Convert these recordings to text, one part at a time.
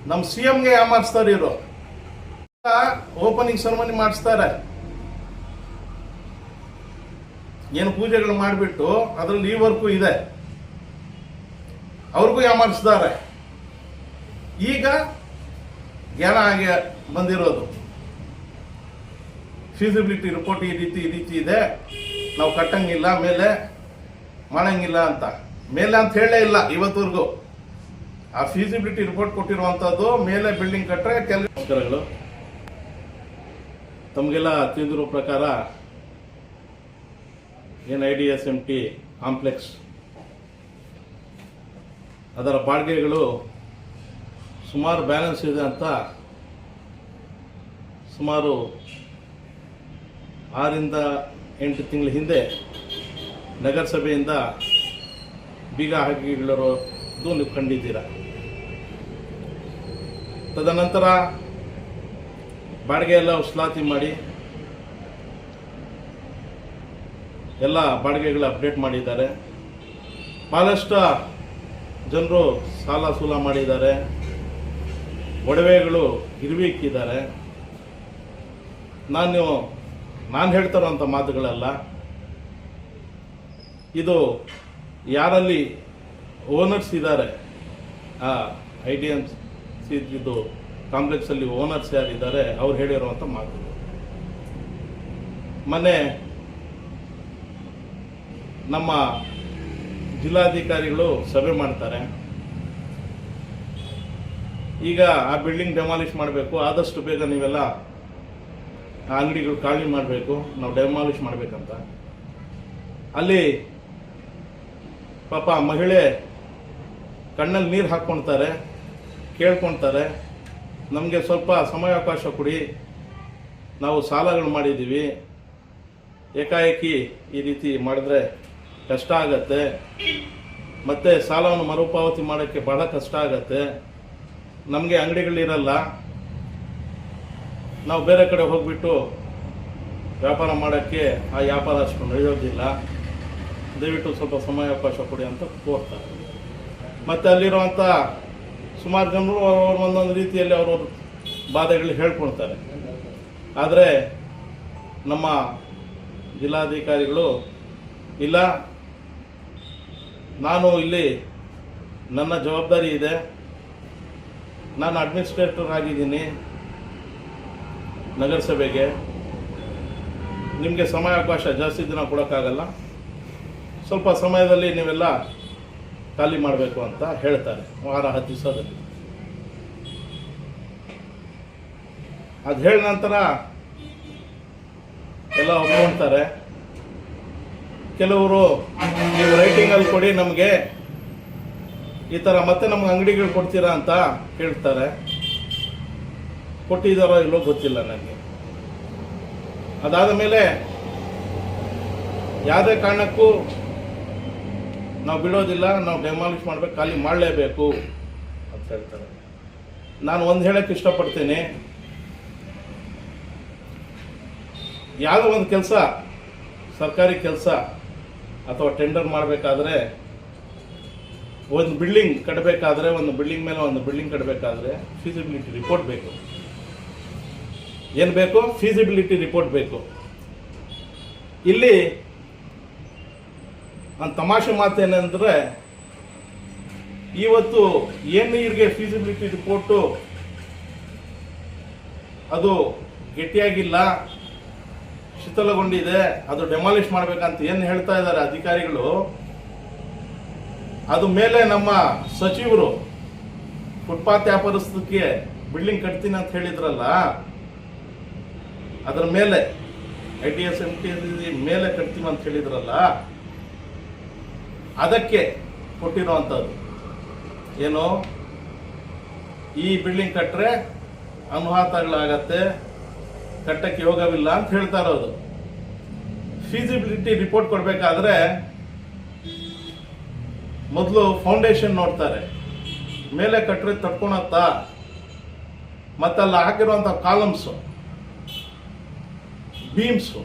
ನಮ್ಮ CMಗೆ ಯಾಮಾರಿಸ್ತಾರೆ ಇವರು. Opening ceremony ಮಾಡಿಸ್ತಾರೆ, ಏನು ಪೂಜೆಗಳು ಮಾಡಿಬಿಟ್ಟು ಅದರಲ್ಲಿ ಈ ವರ್ಕು ಇದೆ, ಅವ್ರಿಗೂ ಯಾಮಾರಿಸ್ತಾರೆ. ಈಗ ಜ್ಞಾನ ಆಗಿ ಬಂದಿರೋದು, ಫೀಸಿಬಿಲಿಟಿ ರಿಪೋರ್ಟ್ ಈ ರೀತಿ ಇದೆ, ನಾವು ಕಟ್ಟಂಗಿಲ್ಲ, ಮೇಲೆ ಮಾಡಂಗಿಲ್ಲ ಅಂತ ಹೇಳಲೇ ಇಲ್ಲ ಇವತ್ತವರೆಗೂ. ಆ ಫೀಸಿಬಿಲಿಟಿ ರಿಪೋರ್ಟ್ ಕೊಟ್ಟಿರುವಂಥದ್ದು ಮೇಲೆ ಬಿಲ್ಡಿಂಗ್ ಕಟ್ಟರೆ ಕೆಲಸಗಳು. ತಮಗೆಲ್ಲ ತಿಳಿದಿರೋ ಪ್ರಕಾರ ಏನು IDSMT ಕಾಂಪ್ಲೆಕ್ಸ್ ಅದರ ಬಾಡಿಗೆಗಳು ಸುಮಾರು ಬ್ಯಾಲೆನ್ಸ್ ಇದೆ ಅಂತ ಸುಮಾರು 6 ರಿಂದ 8 ತಿಂಗಳ ಹಿಂದೆ ನಗರಸಭೆಯಿಂದ ಬೀಗ ಹಾಕಿಗಳಿರೋದು ನೀವು ಕಂಡಿದ್ದೀರಾ. ತದನಂತರ ಬಾಡಿಗೆ ಎಲ್ಲ ವಸೂಲಾತಿ ಮಾಡಿ ಎಲ್ಲ ಬಾಡಿಗೆಗಳು ಅಪ್ಡೇಟ್ ಮಾಡಿದ್ದಾರೆ. ಭಾಳಷ್ಟು ಜನರು ಸಾಲ ಸೂಲ ಮಾಡಿದ್ದಾರೆ, ಒಡವೆಗಳು ಗಿರ್ವಿ ಇಕ್ಕಿದ್ದಾರೆ. ನಾನು ಹೇಳ್ತಾರೋಂಥ ಮಾತುಗಳಲ್ಲ, ಇದು ಯಾರಲ್ಲಿ ಓನರ್ಸ್ ಇದ್ದಾರೆ, IDMC ಇದು ಕಾಂಪ್ಲೆಕ್ಸಲ್ಲಿ ಓನರ್ಸ್ ಯಾರಿದ್ದಾರೆ ಅವ್ರು ಹೇಳಿರುವಂಥ ಮಾತುಗಳು. ಮೊನ್ನೆ ನಮ್ಮ ಜಿಲ್ಲಾಧಿಕಾರಿಗಳು ಸಭೆ ಮಾಡ್ತಾರೆ. ಈಗ ಆ ಬಿಲ್ಡಿಂಗ್ ಡೆಮಾಲಿಷ್ ಮಾಡಬೇಕು, ಆದಷ್ಟು ಬೇಗ ನೀವೆಲ್ಲ ಆ ಅಂಗಡಿಗಳು ಖಾಲಿ ಮಾಡಬೇಕು, ನಾವು ಡೆಮಾಲಿಷ್ ಮಾಡಬೇಕಂತ. ಅಲ್ಲಿ ಪಾಪ ಮಹಿಳೆ ಕಣ್ಣಲ್ಲಿ ನೀರು ಹಾಕ್ಕೊಳ್ತಾರೆ, ಕೇಳ್ಕೊಳ್ತಾರೆ, ನಮಗೆ ಸ್ವಲ್ಪ ಸಮಯಾವಕಾಶ ಕೊಡಿ, ನಾವು ಸಾಲಗಳು ಮಾಡಿದ್ದೀವಿ, ಏಕಾಏಕಿ ಈ ರೀತಿ ಮಾಡಿದ್ರೆ ಕಷ್ಟ ಆಗತ್ತೆ, ಮತ್ತು ಸಾಲವನ್ನು ಮರುಪಾವತಿ ಮಾಡೋಕ್ಕೆ ಭಾಳ ಕಷ್ಟ ಆಗತ್ತೆ, ನಮಗೆ ಅಂಗಡಿಗಳಿರಲ್ಲ, ನಾವು ಬೇರೆ ಕಡೆ ಹೋಗಿಬಿಟ್ಟು ವ್ಯಾಪಾರ ಮಾಡೋಕ್ಕೆ ಆ ವ್ಯಾಪಾರ ಅಷ್ಟು ನಡೆಯೋದಿಲ್ಲ, ದಯವಿಟ್ಟು ಸ್ವಲ್ಪ ಸಮಯಾವಕಾಶ ಕೊಡಿ ಅಂತ ಕೋರ್ತಾರೆ. ಮತ್ತು ಅಲ್ಲಿರುವಂಥ ಸುಮಾರು ಜನರು ಒಂದೊಂದು ರೀತಿಯಲ್ಲಿ ಅವ್ರವ್ರ ಬಾಧೆಗಳು ಹೇಳ್ಕೊಳ್ತಾರೆ. ಆದರೆ ನಮ್ಮ ಜಿಲ್ಲಾಧಿಕಾರಿಗಳು ಇಲ್ಲ, ನಾನು ಇಲ್ಲಿ ನನ್ನ ಜವಾಬ್ದಾರಿ ಇದೆ, ನಾನು ಅಡ್ಮಿನಿಸ್ಟ್ರೇಟರ್ ಆಗಿದ್ದೀನಿ ನಗರಸಭೆಗೆ, ನಿಮಗೆ ಸಮಯಾವಕಾಶ ಜಾಸ್ತಿ ದಿನ ಕೊಡೋಕ್ಕಾಗಲ್ಲ, ಸ್ವಲ್ಪ ಸಮಯದಲ್ಲಿ ನೀವೆಲ್ಲ ಖಾಲಿ ಮಾಡಬೇಕು ಅಂತ ಹೇಳ್ತಾರೆ, 10 ದಿವಸದಲ್ಲಿ. ಅದು ಹೇಳಿದ ನಂತರ ಎಲ್ಲ ಒಪ್ಕೊಳ್ತಾರೆ. ಕೆಲವರು ನೀವು ರೈಟಿಂಗಲ್ಲಿ ಕೊಡಿ ನಮಗೆ, ಈ ಥರ ಮತ್ತೆ ನಮ್ಗೆ ಅಂಗಡಿಗಳು ಕೊಡ್ತೀರಾ ಅಂತ ಹೇಳ್ತಾರೆ. ಕೊಟ್ಟಿದ್ದಾರೋ ಇಲ್ಲೋ ಗೊತ್ತಿಲ್ಲ ನನಗೆ. ಅದಾದ ಮೇಲೆ ಯಾವುದೇ ಕಾರಣಕ್ಕೂ ನಾವು ಬಿಡೋದಿಲ್ಲ, ನಾವು ಡೆಮಾಲಿಷ್ ಮಾಡಬೇಕು, ಖಾಲಿ ಮಾಡಲೇಬೇಕು ಅಂತ ಹೇಳ್ತಾರೆ. ನಾನು ಒಂದು ಹೇಳಕ್ಕೆ ಇಷ್ಟಪಡ್ತೀನಿ, ಯಾವುದೋ ಒಂದು ಕೆಲಸ, ಸರ್ಕಾರಿ ಕೆಲಸ ಅಥವಾ ಟೆಂಡರ್ ಮಾಡಬೇಕಾದ್ರೆ, ಒಂದು ಬಿಲ್ಡಿಂಗ್ ಕಟ್ಟಬೇಕಾದ್ರೆ, ಒಂದು ಬಿಲ್ಡಿಂಗ್ ಮೇಲೆ ಒಂದು ಬಿಲ್ಡಿಂಗ್ ಕಟ್ಟಬೇಕಾದ್ರೆ ಫೀಸಿಬಿಲಿಟಿ ರಿಪೋರ್ಟ್ ಬೇಕು. ಏನು ಬೇಕು? ಫೀಸಿಬಿಲಿಟಿ ರಿಪೋರ್ಟ್ ಬೇಕು. ಇಲ್ಲಿ ನನ್ನ ತಮಾಷೆ ಮಾತೇನೆಂದರೆ, ಇವತ್ತು ಏನು ನೀರಿಗೆ ಫೀಸಿಬಿಲಿಟಿ ರಿಪೋರ್ಟು ಅದು ಗಟ್ಟಿಯಾಗಿಲ್ಲ, ಶಿಥಿಲಗೊಂಡಿದೆ, ಅದು ಡೆಮಾಲಿಷ್ ಮಾಡಬೇಕಂತ ಏನು ಹೇಳ್ತಾ ಇದ್ದಾರೆ ಅಧಿಕಾರಿಗಳು, ಅದು ಮೇಲೆ ನಮ್ಮ ಸಚಿವರು ಫುಟ್ಪಾತ್ ವ್ಯಾಪಾರಸ್ಥಕ್ಕೆ ಬಿಲ್ಡಿಂಗ್ ಕಟ್ತೀನಿ ಅಂತ ಹೇಳಿದ್ರಲ್ಲ, ಅದರ ಮೇಲೆ IDSMT ಮೇಲೆ ಕಟ್ತೀವಿ ಅಂತ ಹೇಳಿದ್ರಲ್ಲ, ಅದಕ್ಕೆ ಕೊಟ್ಟಿರುವಂಥದ್ದು ಏನು, ಈ ಬಿಲ್ಡಿಂಗ್ ಕಟ್ಟರೆ ಅನುಹಾತಗಳಾಗತ್ತೆ, ಕಟ್ಟಕ್ಕೆ ಯೋಗವಿಲ್ಲ ಅಂತ ಹೇಳ್ತಾ ಇರೋದು. ಫೀಸಿಬಿಲಿಟಿ ರಿಪೋರ್ಟ್ ಕೊಡಬೇಕಾದ್ರೆ ಮೊದಲು ಫೌಂಡೇಶನ್ ನೋಡ್ತಾರೆ, ಮೇಲೆ ಕಟ್ಟರೆ ತಡ್ಕೊಳತ್ತಾ, ಮತ್ತಲ್ಲ ಹಾಕಿರುವಂಥ ಕಾಲಮ್ಸು, ಬೀಮ್ಸು,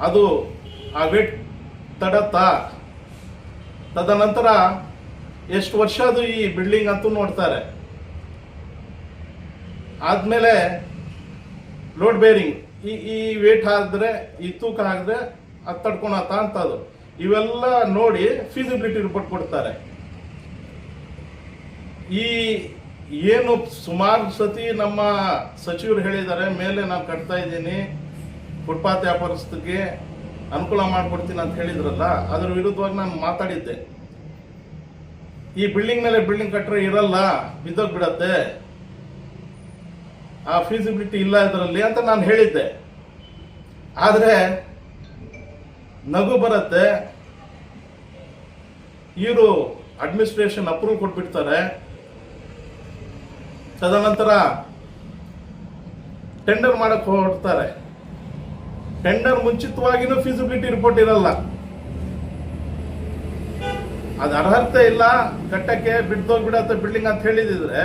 ಅದು ಆ ವೇಟ್ ತಡತ್ತಾ, ತದನಂತರ ಎಷ್ಟು ವರ್ಷ ಅದು ಈ ಬಿಲ್ಡಿಂಗ್ ಅಂತೂ ನೋಡ್ತಾರೆ. ಆದಮೇಲೆ ಲೋಡ್ ಬೇರಿಂಗ್ ಈ ವೇಟ್ ಹಾಕಿದ್ರೆ ಈ ತೂಕ ಹಾಕಿದ್ರೆ ಅದು ತಡ್ಕೊಳತ್ತ ಅಂತದು ಇವೆಲ್ಲ ನೋಡಿ ಫೀಸಿಬಿಲಿಟಿ ರಿಪೋರ್ಟ್ ಕೊಡ್ತಾರೆ. ಈ ಏನು ಸುಮಾರು ಸತಿ ನಮ್ಮ ಸಚಿವರು ಹೇಳಿದ್ದಾರೆ, ಮೇಲೆ ನಾನು ಕಟ್ತಾ ಇದ್ದೀನಿ, ಫುಟ್ಪಾತ್ ವ್ಯಾಪಾರಸ್ಥರಿಗೆ ಅನುಕೂಲ ಮಾಡಿಕೊಡ್ತೀನಿ ಅಂತ ಹೇಳಿದ್ರಲ್ಲ, ಅದ್ರ ವಿರುದ್ಧವಾಗಿ ನಾನು ಮಾತಾಡಿದ್ದೆ. ಈ ಬಿಲ್ಡಿಂಗ್ ಮೇಲೆ ಬಿಲ್ಡಿಂಗ್ ಕಟ್ಟರೆ ಇರಲ್ಲ, ಬಿದ್ದೋಗ್ಬಿಡತ್ತೆ, ಆ ಫೀಸಿಬಿಲಿಟಿ ಇಲ್ಲ ಇದರಲ್ಲಿ ಅಂತ ನಾನು ಹೇಳಿದ್ದೆ. ಆದರೆ ನಗು ಬರುತ್ತೆ, ಇವರು ಅಡ್ಮಿನಿಸ್ಟ್ರೇಷನ್ ಅಪ್ರೂವ್ ಕೊಟ್ಬಿಡ್ತಾರೆ, ತದನಂತರ ಟೆಂಡರ್ ಮಾಡಕ್ಕೆ ಹೊರಡ್ತಾರೆ. ಟೆಂಡರ್ ಮುಂಚಿತವಾಗಿನೂ ಫೀಸಿಬಿಲಿಟಿ ರಿಪೋರ್ಟ್ ಇರಲ್ಲ, ಅದು ಅರ್ಹತೆ ಇಲ್ಲ ಕಟ್ಟಕ್ಕೆ, ಬಿದ್ದೋಗ್ಬಿಡತ್ತೆ ಬಿಲ್ಡಿಂಗ್ ಅಂತ ಹೇಳಿದ್ರೆ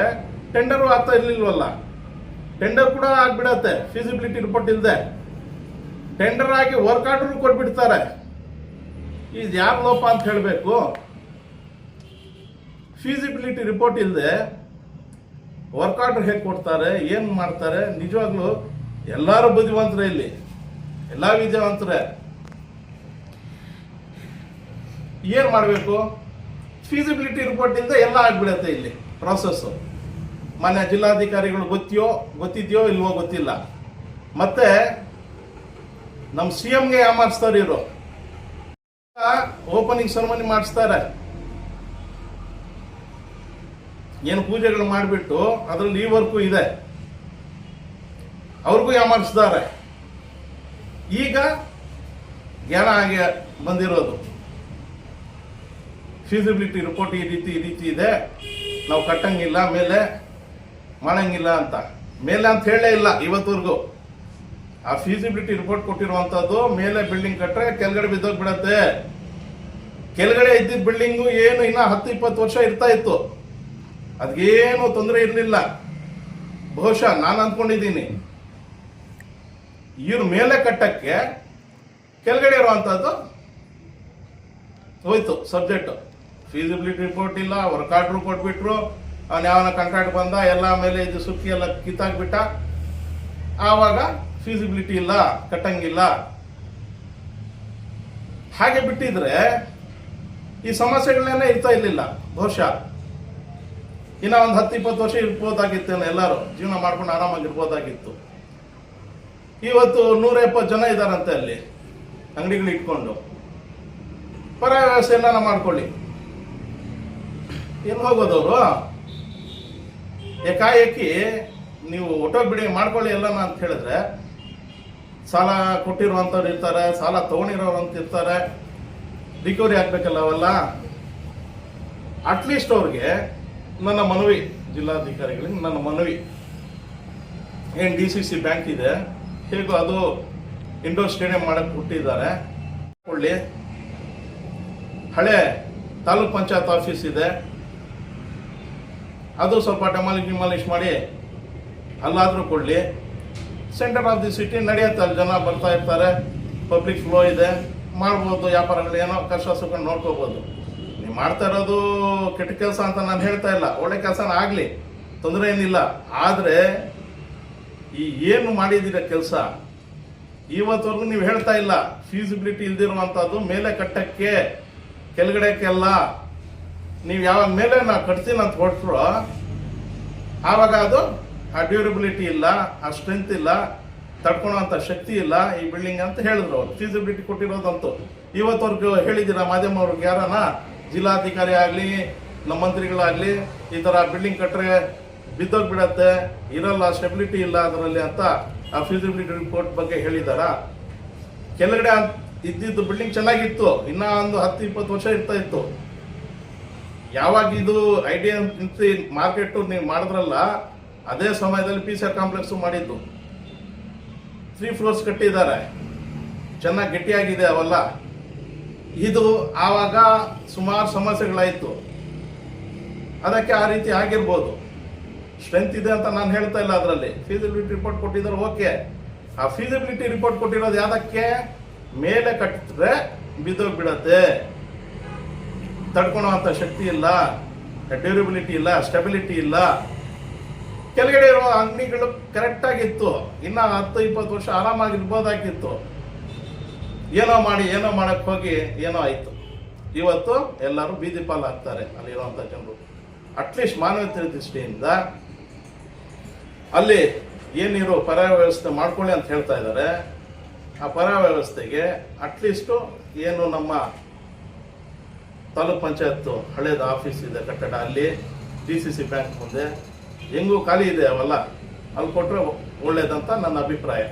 ಟೆಂಡರ್ ಆಗ್ತಾ ಇರ್ಲಿಲ್ವಲ್ಲ, ಟೆಂಡರ್ ಕೂಡ ಆಗ್ಬಿಡತ್ತೆ ಫೀಸಿಬಿಲಿಟಿ ರಿಪೋರ್ಟ್ ಇಲ್ಲದೆ. ಟೆಂಡರ್ ಆಗಿ ವರ್ಕ್ ಆರ್ಡರ್ ಕೊಟ್ಬಿಡ್ತಾರೆ. ಇದು ಯಾರು ಲೋಪ ಅಂತ ಹೇಳಬೇಕು? ಫೀಸಿಬಿಲಿಟಿ ರಿಪೋರ್ಟ್ ಇಲ್ಲದೆ ವರ್ಕ್ ಆರ್ಡರ್ ಹೇಗೆ ಕೊಡ್ತಾರೆ, ಏನು ಮಾಡ್ತಾರೆ? ನಿಜವಾಗ್ಲೂ ಎಲ್ಲರೂ ಬುದ್ಧಿವಂತರೇ, ಇಲ್ಲಿ ಎಲ್ಲ ವಿದ್ಯಾವಂತರೇ. ಏನು ಮಾಡಬೇಕು? ಫೀಸಿಬಿಲಿಟಿ ರಿಪೋರ್ಟ್ ಇಲ್ಲದೆ ಎಲ್ಲ ಆಗ್ಬಿಡತ್ತೆ ಇಲ್ಲಿ ಪ್ರಾಸೆಸ್ಸು. ಮಾನ್ಯ ಜಿಲ್ಲಾಧಿಕಾರಿಗಳು ಗೊತ್ತಿದೆಯೋ ಇಲ್ವೋ ಗೊತ್ತಿಲ್ಲ. ಮತ್ತೆ ನಮ್ಮ CMಗೆ ಯಾಮಾರಿಸ್ತಾರೆ ಇವರು. ಓಪನಿಂಗ್ ಸೆರೆಮನಿ ಮಾಡಿಸ್ತಾರೆ, ಏನು ಪೂಜೆಗಳು ಮಾಡಿಬಿಟ್ಟು ಅದರಲ್ಲಿ ಈ ವರ್ಕು ಇದೆ, ಅವ್ರಿಗೂ ಯಾಮಾರಿಸ್ತಾರೆ. ಈಗ ಜ್ಞಾನ ಆಗಿ ಬಂದಿರೋದು, ಫೀಸಿಬಿಲಿಟಿ ರಿಪೋರ್ಟ್ ಈ ರೀತಿ ಇದೆ, ನಾವು ಕಟ್ಟಂಗಿಲ್ಲ, ಮೇಲೆ ಮಾಡಂಗಿಲ್ಲ ಅಂತ. ಮೇಲೆ ಅಂತ ಹೇಳೇ ಇಲ್ಲ ಇವತ್ತವರೆಗೂ. ಆ ಫೀಸಿಬಿಲಿಟಿ ರಿಪೋರ್ಟ್ ಕೊಟ್ಟಿರುವಂತದ್ದು ಮೇಲೆ ಬಿಲ್ಡಿಂಗ್ ಕಟ್ಟರೆ ಕೆಳಗಡೆ ಬಿದ್ದೋಗ್ಬಿಡತ್ತೆ. ಕೆಳಗಡೆ ಇದ್ದಿದ್ದ ಬಿಲ್ಡಿಂಗು ಏನು ಇನ್ನ 10-20 ವರ್ಷ ಇರ್ತಾ ಇತ್ತು, ಅದಕ್ಕೇನು ತೊಂದರೆ ಇರಲಿಲ್ಲ. ಬಹುಶಃ ನಾನು ಅಂದ್ಕೊಂಡಿದ್ದೀನಿ ಇವ್ರ ಮೇಲೆ ಕಟ್ಟಕ್ಕೆ ಕೆಳಗಡೆ ಇರುವಂತದ್ದು ಹೋಯ್ತು ಸಬ್ಜೆಕ್ಟ್. ಫೀಸಿಬಿಲಿಟಿ ರಿಪೋರ್ಟ್ ಇಲ್ಲ, ವರ್ಕ್ ಆರ್ಡರ್ ಕೊಟ್ಬಿಟ್ರು, ಅವನು ಯಾವನ ಕಾಂಟ್ರಾಕ್ಟ್ ಬಂದ, ಎಲ್ಲ ಮೇಲೆ ಇದು ಸುಕ್ಕಿ ಎಲ್ಲ ಕಿತ್ತಾಕ್ಬಿಟ್ಟ, ಆವಾಗ ಫೀಸಿಬಿಲಿಟಿ ಇಲ್ಲ, ಕಟ್ಟಂಗಿಲ್ಲ. ಹಾಗೆ ಬಿಟ್ಟಿದ್ರೆ ಈ ಸಮಸ್ಯೆಗಳನ್ನೇ ಇರ್ತಾ ಇರ್ಲಿಲ್ಲ. ಬಹುಶಃ ಇನ್ನ ಒಂದು 10-20 ವರ್ಷ ಇರ್ಬೋದಾಗಿತ್ತೇನೋ, ಎಲ್ಲರೂ ಜೀವನ ಮಾಡ್ಕೊಂಡು ಆರಾಮಾಗಿರ್ಬೋದಾಗಿತ್ತು. ಇವತ್ತು 170 ಜನ ಇದ್ದಾರಂತೆ ಅಲ್ಲಿ ಅಂಗಡಿಗಳು ಇಟ್ಕೊಂಡು. ಪರ್ಯಾಯ ವ್ಯವಸ್ಥೆ ಎಲ್ಲ ಮಾಡ್ಕೊಳ್ಳಿ, ಎಲ್ಲಿ ಹೋಗೋದವರು? ಏಕಾಏಕಿ ನೀವು ಒಟ್ಟೋಗ್ಬಿಡಿ ಮಾಡ್ಕೊಳ್ಳಿ ಎಲ್ಲನ ಅಂತ ಹೇಳಿದ್ರೆ, ಸಾಲ ಕೊಟ್ಟಿರುವಂಥವ್ರು ಇರ್ತಾರೆ, ಸಾಲ ತಗೊಂಡಿರೋರು ಅಂತ ಇರ್ತಾರೆ, ರಿಕವರಿ ಆಗ್ಬೇಕಲ್ಲ ಅವೆಲ್ಲ. ಅಟ್ಲೀಸ್ಟ್ ಅವ್ರಿಗೆ ನನ್ನ ಮನವಿ, ಜಿಲ್ಲಾಧಿಕಾರಿಗಳಿಗೆ ನನ್ನ ಮನವಿ, ಏನು DCC ಬ್ಯಾಂಕ್ ಇದೆ, ಹೇಗೋ ಅದು ಇಂಡೋರ್ ಸ್ಟೇಡಿಯಂ ಮಾಡಕ್ಕೆ ಕೊಟ್ಟಿದ್ದಾರೆ, ಕೊಳ್ಳಿ. ಹಳೆ ತಾಲೂಕ್ ಪಂಚಾಯತ್ ಆಫೀಸ್ ಇದೆ, ಅದು ಸ್ವಲ್ಪ ಡೆಮಾಲಿಷ್ ಮಾಡಿ ಅಲ್ಲಾದರೂ ಕೊಡಲಿ. ಸೆಂಟರ್ ಆಫ್ ದಿ ಸಿಟಿ ನಡೆಯುತ್ತೆ, ಅಲ್ಲಿ ಜನ ಬರ್ತಾ ಇರ್ತಾರೆ, ಪಬ್ಲಿಕ್ ಫ್ಲೋ ಇದೆ, ಮಾಡ್ಬೋದು, ವ್ಯಾಪಾರಗಳು ಏನೋ ಕಷ್ಟ ಸುಖ ನೋಡ್ಕೋಬೋದು. ನೀವು ಮಾಡ್ತಾ ಇರೋದು ಕೆಟ್ಟ ಕೆಲಸ ಅಂತ ನಾನು ಹೇಳ್ತಾ ಇಲ್ಲ, ಒಳ್ಳೆ ಕೆಲಸನ ಆಗಲಿ, ತೊಂದರೆ ಏನಿಲ್ಲ. ಆದರೆ ಈ ಏನು ಮಾಡಿದ್ದೀರ ಕೆಲಸ ಇವತ್ತವರೆಗೂ ನೀವು ಹೇಳ್ತಾ ಇಲ್ಲ. ಫೀಸಿಬಿಲಿಟಿ ಇಲ್ದಿರುವಂಥದ್ದು ಮೇಲೆ ಕಟ್ಟಕ್ಕೆ ಕೆಳಗಡೆಕ್ಕೆಲ್ಲ ನೀವು ಯಾವಾಗ ಮೇಲೆ ನಾವು ಕಟ್ತೀನಿ ಅಂತ ಹೊರಟ್ರು, ಆವಾಗ ಅದು ಆ ಡ್ಯೂರಬಿಲಿಟಿ ಇಲ್ಲ, ಆ ಸ್ಟ್ರೆಂತ್ ಇಲ್ಲ, ತಡ್ಕೊಳೋಂಥ ಶಕ್ತಿ ಇಲ್ಲ ಈ ಬಿಲ್ಡಿಂಗ್ ಅಂತ ಹೇಳಿದ್ರು ಅವರು. ಫೀಸಿಬಿಲಿಟಿ ಕೊಟ್ಟಿರೋದಂತೂ ಇವತ್ತವರೆಗೂ ಹೇಳಿದ್ದೀರಾ ಮಾಧ್ಯಮವ್ರಿಗೆ ಯಾರನ? ಜಿಲ್ಲಾಧಿಕಾರಿ ಆಗಲಿ, ನಮ್ಮ ಮಂತ್ರಿಗಳಾಗಲಿ, ಈ ಥರ ಬಿಲ್ಡಿಂಗ್ ಕಟ್ಟರೆ ಬಿದ್ದೋಗ್ಬಿಡತ್ತೆ, ಇರಲ್ಲ, ಸ್ಟೆಬಿಲಿಟಿ ಇಲ್ಲ ಅದರಲ್ಲಿ ಅಂತ ಆ ಫೀಸಿಬಿಲಿಟಿ ರಿಪೋರ್ಟ್ ಬಗ್ಗೆ ಹೇಳಿದಾರ? ಕೆಳಗಡೆ ಇದ್ದಿದ್ದು ಬಿಲ್ಡಿಂಗ್ ಚೆನ್ನಾಗಿತ್ತು, ಇನ್ನ ಒಂದು 10-20 ವರ್ಷ ಇರ್ತಾ ಇತ್ತು. ಯಾವಾಗ ಇದು ಐಡಿಯಾ ಮಾರ್ಕೆಟ್ ನೀವು ಮಾಡಿದ್ರಲ್ಲ, ಅದೇ ಸಮಯದಲ್ಲಿ PCR ಕಾಂಪ್ಲೆಕ್ಸ್ ಮಾಡಿದ್ದು, 3 ಫ್ಲೋರ್ಸ್ ಕಟ್ಟಿದ್ದಾರೆ, ಚೆನ್ನಾಗಿ ಗಟ್ಟಿಯಾಗಿದೆ ಅವೆಲ್ಲ. ಇದು ಆವಾಗ ಸುಮಾರು ಸಮಸ್ಯೆಗಳಾಯಿತು, ಅದಕ್ಕೆ ಆ ರೀತಿ ಆಗಿರ್ಬೋದು. ಸ್ಟ್ರೆಂತ್ ಇದೆ ಅಂತ ನಾನು ಹೇಳ್ತಾ ಇಲ್ಲ. ಅದರಲ್ಲಿ ಫೀಸಿಬಿಲಿಟಿ ರಿಪೋರ್ಟ್ ಕೊಟ್ಟಿದ್ದಾರೆ, ಓಕೆ. ಆ ಫೀಸಿಬಿಲಿಟಿ ರಿಪೋರ್ಟ್ ಕೊಟ್ಟಿರೋದು ಯಾವುದಕ್ಕೆ? ಮೇಲೆ ಕಟ್ಟಿದ್ರೆ ಬಿದ್ದೋಗ್ಬಿಡತ್ತೆ, ತಡ್ಕೊಳೋಂಥ ಶಕ್ತಿ ಇಲ್ಲ, ಡ್ಯೂರಬಿಲಿಟಿ ಇಲ್ಲ, ಸ್ಟೆಬಿಲಿಟಿ ಇಲ್ಲ, ಕೆಳಗಡೆ ಇರುವ ಅಂಗಡಿಗಳು ಕರೆಕ್ಟ್ ಆಗಿತ್ತು, ಇನ್ನ 10-20 ವರ್ಷ ಆರಾಮಾಗಿರ್ಬೋದಾಗಿತ್ತು. ಏನೋ ಮಾಡಿ ಏನೋ ಮಾಡಕ್ ಹೋಗಿ ಏನೋ ಆಯ್ತು. ಇವತ್ತು ಎಲ್ಲರೂ ಬೀದಿ ಪಾಲಾಗ್ತಾರೆ ಅಲ್ಲಿರುವಂತ ಜನರು. ಅಟ್ಲೀಸ್ಟ್ ಮಾನವೀಯತೆ ದೃಷ್ಟಿಯಿಂದ ಅಲ್ಲಿ ಏನಿರೋ ಪರ್ಯಾಯ ವ್ಯವಸ್ಥೆ ಮಾಡ್ಕೊಳ್ಳಿ ಅಂತ ಹೇಳ್ತಾ ಇದ್ದಾರೆ. ಆ ಪರ್ಯಾಯ ವ್ಯವಸ್ಥೆಗೆ ಅಟ್ಲೀಸ್ಟು ಏನು ನಮ್ಮ ತಾಲೂಕ್ ಪಂಚಾಯತ್ ಹಳೇದು ಆಫೀಸ್ ಇದೆ ಕಟ್ಟಡ, ಅಲ್ಲಿ DCC ಬ್ಯಾಂಕ್ ಮುಂದೆ ಹೆಂಗೂ ಖಾಲಿ ಇದೆ ಅವೆಲ್ಲ, ಅಲ್ಲಿ ಕೊಟ್ಟರೆ ಒಳ್ಳೇದಂತ ನನ್ನ ಅಭಿಪ್ರಾಯ.